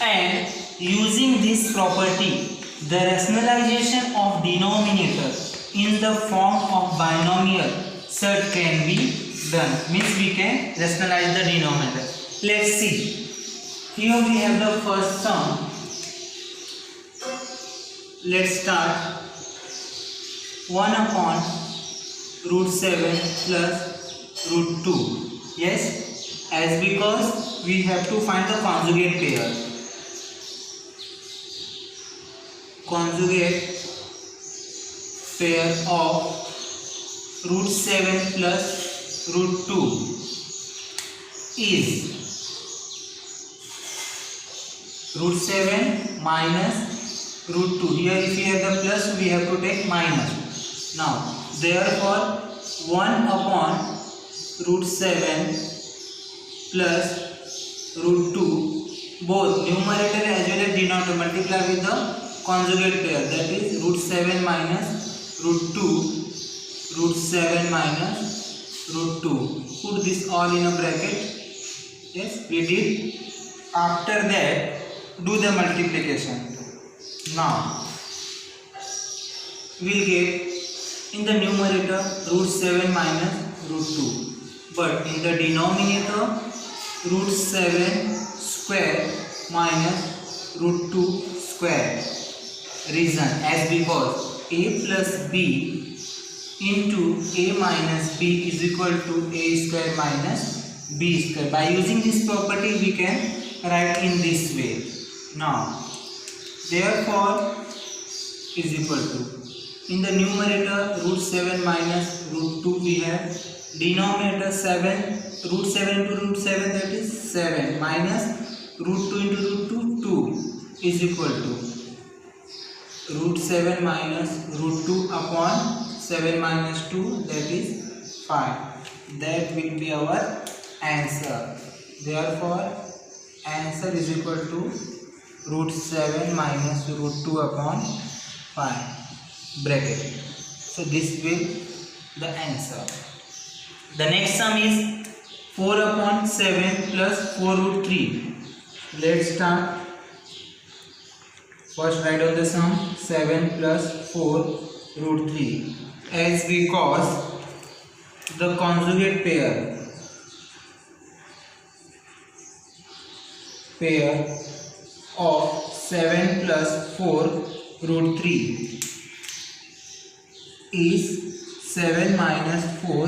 And using this property, the rationalization of denominator in the form of binomial set can be done. Means we can rationalize the denominator. Let's see. Here we have the first sum. Let's start. 1 upon root 7 plus root 2. Yes, as because we have to find the conjugate pair. Conjugate pair of root 7 plus root 2 is root 7 minus root 2. Here if we have the plus, we have to take minus. Now therefore 1 upon root 7 plus root 2, both numerator as well as denominator multiply with the conjugate pair, that is root 7 minus root 2, root 7 minus root 2. Put this all in a bracket. Yes, we did. After that, do the multiplication. Now, we will get in the numerator root 7 minus root 2. But in the denominator, root 7 square minus root 2 square. Reason as because a plus b into a minus b is equal to a square minus b square. By using this property we can write in this way. Now therefore is equal to, in the numerator root 7 minus root 2 we have, denominator 7, root 7 into root 7, that is 7, minus root 2 into root 2, 2 is equal to root 7 minus root 2 upon 7 minus 2, that is 5. That will be our answer. Therefore answer is equal to root 7 minus root 2 upon 5 bracket. So this will be the answer. The next sum is 4 upon 7 plus 4 root 3. Let's start. First write down the sum 7 plus 4 root 3, as because the conjugate pair of 7 plus 4 root 3 is 7 minus 4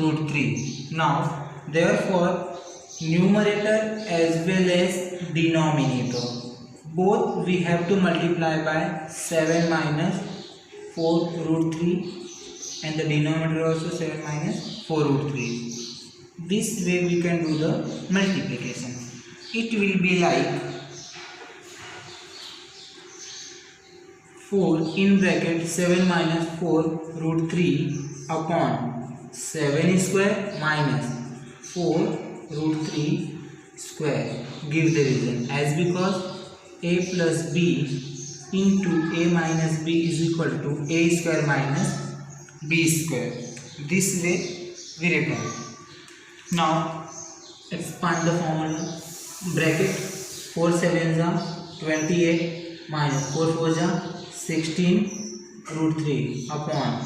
root 3. Now therefore numerator as well as denominator, both we have to multiply by 7 minus 4 root 3 and the denominator also 7 minus 4 root 3. This way we can do the multiplication. It will be like 4 in bracket 7 minus 4 root 3 upon 7 square minus 4 root 3 square. Give the reason as because a plus b into a minus b is equal to a square minus b square. This way we written. Now expand the formula. Bracket 4 7s are 28 minus 4 4s are 16 root 3 upon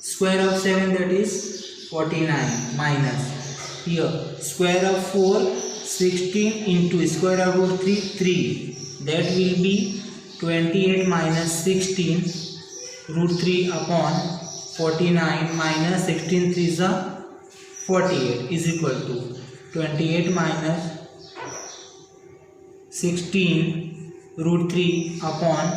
square of 7, that is 49, minus here square of 4 16 into square of root 3 3. That will be 28 minus 16 root 3 upon 49 minus 16 3 is a 48 is equal to 28 minus 16 root 3 upon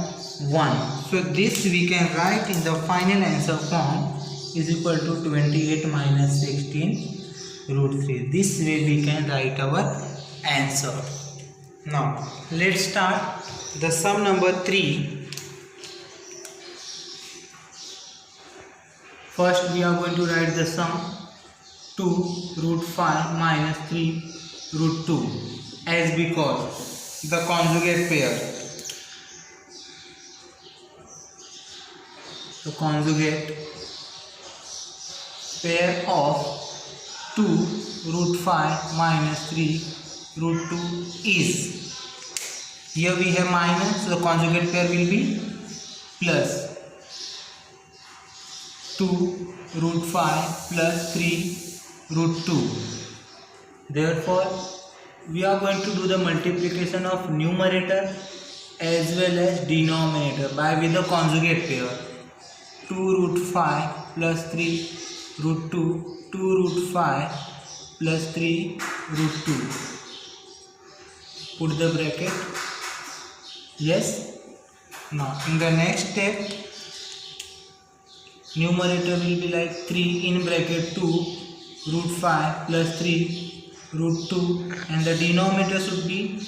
1. So this we can write in the final answer form is equal to 28 minus 16 root 3. This way we can write our answer. Now let's start the sum number 3. First we are going to write the sum 2 root 5 minus 3 root 2, as because the conjugate pair, of 2 root 5 minus 3 root 2 is Here we have minus, so the conjugate pair will be plus 2 root 5 plus 3 root 2. Therefore, we are going to do the multiplication of numerator as well as denominator with the conjugate pair. 2 root 5 plus 3 root 2, 2 root 5 plus 3 root 2. Put the bracket. Yes. Now in the next step, numerator will be like 3 in bracket 2 root 5 plus 3 root 2, and the denominator should be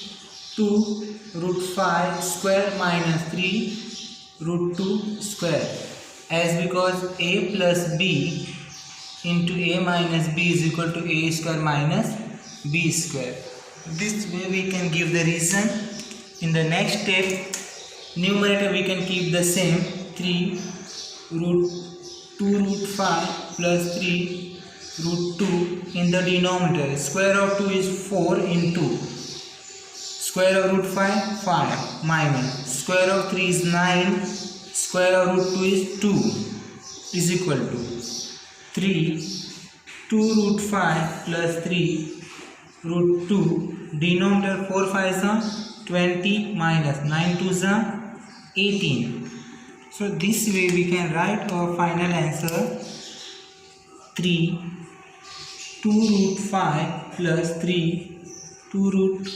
2 root 5 square minus 3 root 2 square, as because a plus b into a minus b is equal to a square minus b square. This way we can give the reason. In the next step, numerator we can keep the same, 3 root 2 root 5 plus 3 root 2 in the denominator. Square of 2 is 4 into square of root 5 5 minus square of 3 is 9, square of root 2 is 2 is equal to 3 2 root 5 plus 3 root 2, denominator 4 5 is 20 minus 9 2 is 18. So this way we can write our final answer, 3 2 root 5 plus 3 2 root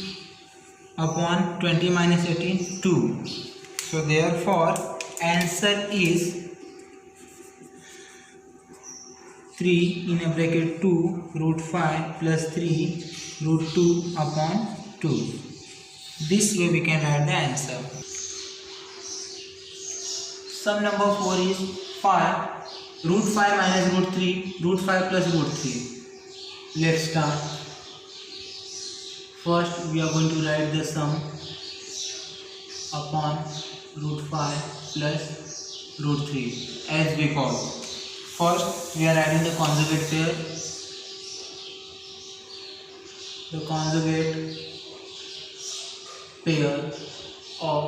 upon 20 minus 18 2. So therefore answer is 3 in a bracket 2 root 5 plus 3 root 2 upon 2. This way we can write the answer. Sum number 4 is 5 root 5 minus root 3 root 5 plus root 3. Let's start. First we are going to write the sum upon root 5 plus root 3 as before. First we are adding the conjugate pair. The conjugate pair of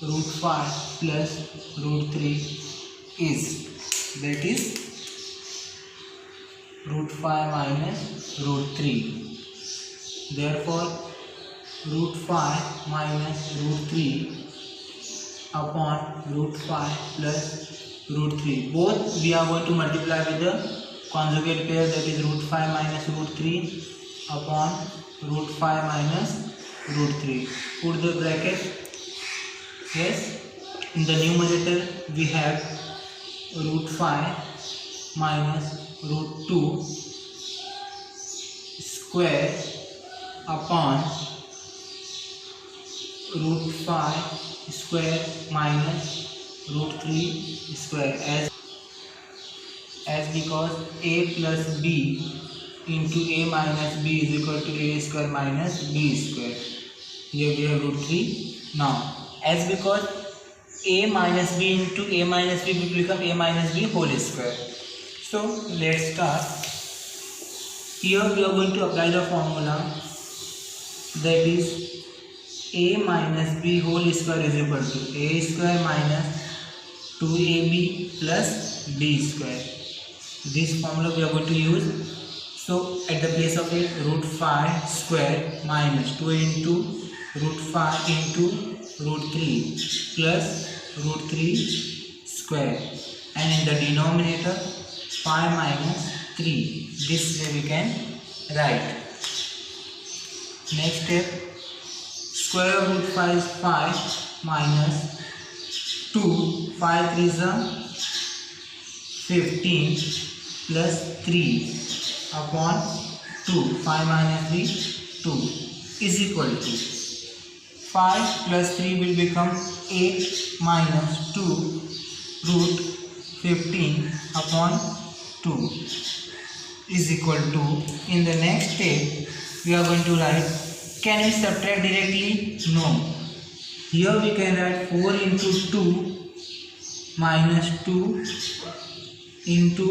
root 5 plus root 3 is, that is root 5 minus root 3. Therefore root 5 minus root 3 upon root 5 plus root 3. Both we are going to multiply with the conjugate pair, that is root 5 minus root 3 upon root 5 minus root 3. Put the bracket. Yes. In the numerator we have root 5 minus root 2 square upon root 5 square minus root 3 square, as because a plus b into a minus b is equal to a square minus b square. Here we have root 3. Now as because a minus b into a minus b will become a minus b whole square. So let's start. Here we are going to apply the formula, that is a minus b whole square is equal to a square minus 2ab plus b square. This formula we are going to use. So at the place of it, root 5 square minus 2 into root 5 into root 3 plus root 3 square, and in the denominator 5 minus 3. This way we can write. Next step, square of root 5 is 5 minus 2, 5 3 is 15 plus 3 upon 2, 5 minus 3, 2 is equal to 5 plus 3 will become 8 minus 2 root 15 upon 2 is equal to, in the next step we are going to write, can we subtract directly? No. Here we can write 4 into 2 minus 2 into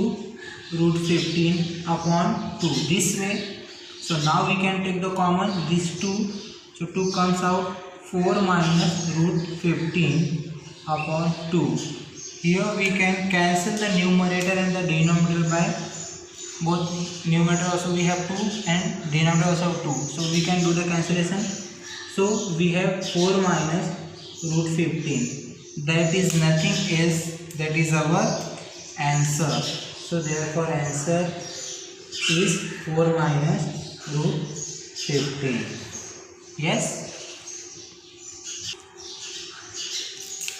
root 15 upon 2 this way. So now we can take the common these two. So 2 comes out 4 minus root 15 upon 2. Here we can cancel the numerator and the denominator by both numerator also we have 2 and denominator also 2. So we can do the cancellation. So we have 4 minus root 15. That is nothing else. That is our answer. So therefore answer is 4 minus root 15. Yes.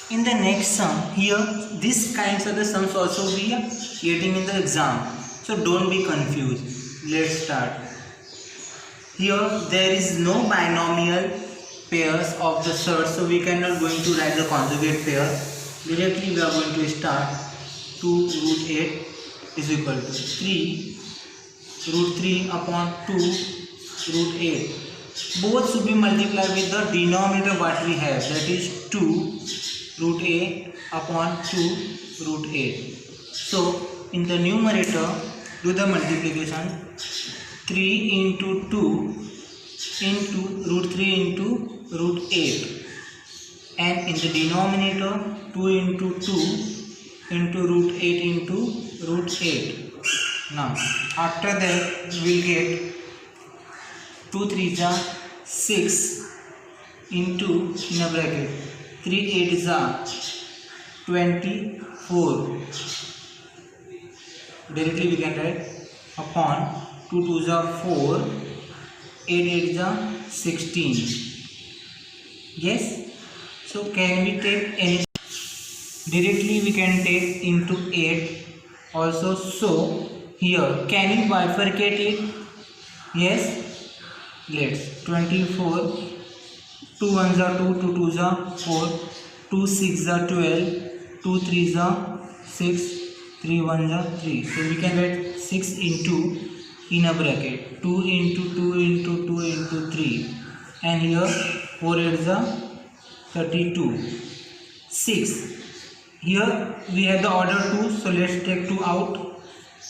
In the next sum, here these kinds of the sums also we are getting in the exam. So don't be confused. Let's start. Here there is no binomial pairs of the surds, so we cannot going to write the conjugate pair. Directly we are going to start 2 root 8 is equal to 3 root 3 upon 2 root 8. Both should be multiplied with the denominator what we have, that is 2 root 8 upon 2 root 8. So in the numerator do the multiplication, 3 into 2 into root 3 into root 8, and in the denominator 2 into 2 into root 8 into root 8. Now after that we will get 2 3s are 6 into in a bracket 3 8s are 24. Directly we can write upon 2 2s are 4, 8 8s are 16. Yes. So can we take any? Directly we can take into 8 also. So here can we bifurcate it? Yes. Let's 24, 2 1s are 2, 2 2s are 4, 2 6s are 12, 2 3s are 6, 3 1s are 3. So we can write 6 into in a bracket 2 into 2 into 2 into 3, and here 4 8s are 32. 6. Here we have the order 2, so let's take 2 out,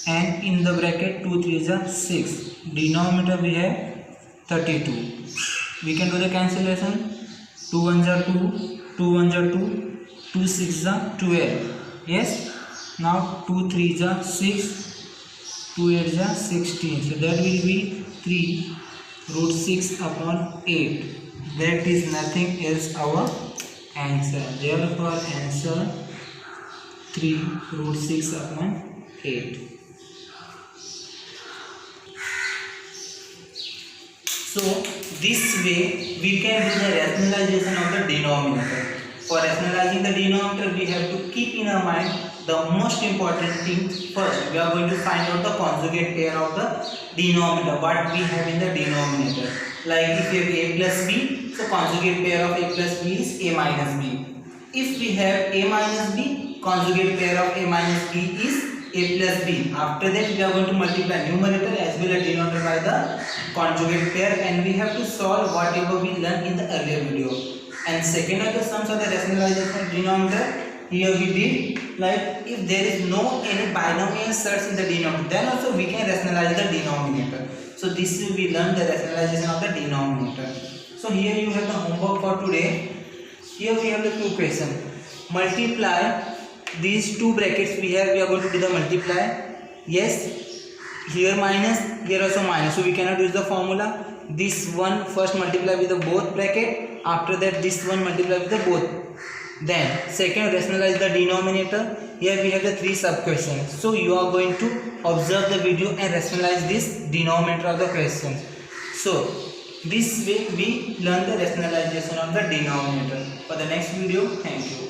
and in the bracket 2 3s are 6. Denominator we have 32. We can do the cancellation. 2 1s are 2, 2 1s are 2, 2 6s are 12. Yes. Now 2 3s are 6, 2 8s are 16. So that will be 3 root 6 upon 8. That is nothing else our answer. Therefore answer 3 root 6 upon 8. So this way we can do the rationalization of the denominator. For rationalizing the denominator we have to keep in our mind the most important thing. First we are going to find out the conjugate pair of the denominator, what we have in the denominator. Like if we have a plus b, so conjugate pair of a plus b is a minus b. If we have a minus b, conjugate pair of a minus b is a plus b. After that we are going to multiply numerator as well as denominator by the conjugate pair, and we have to solve whatever we learned in the earlier video. And second of the sums of the rationalization of denominator, here we did like if there is no any binomial surds in the denominator, then also we can rationalize the denominator. So this will be learned the rationalization of the denominator. So here you have the homework for today. Here we have the two questions. Multiply these two brackets we have, we are going to do the multiply. Yes, here minus, here also minus, so we cannot use the formula. This one first multiply with the both bracket, after that this one multiply with the both. Then second rationalize the denominator. Here we have the three sub questions, so you are going to observe the video and rationalize this denominator of the questions. So this way we learn the rationalization of the denominator. For the next video, thank you.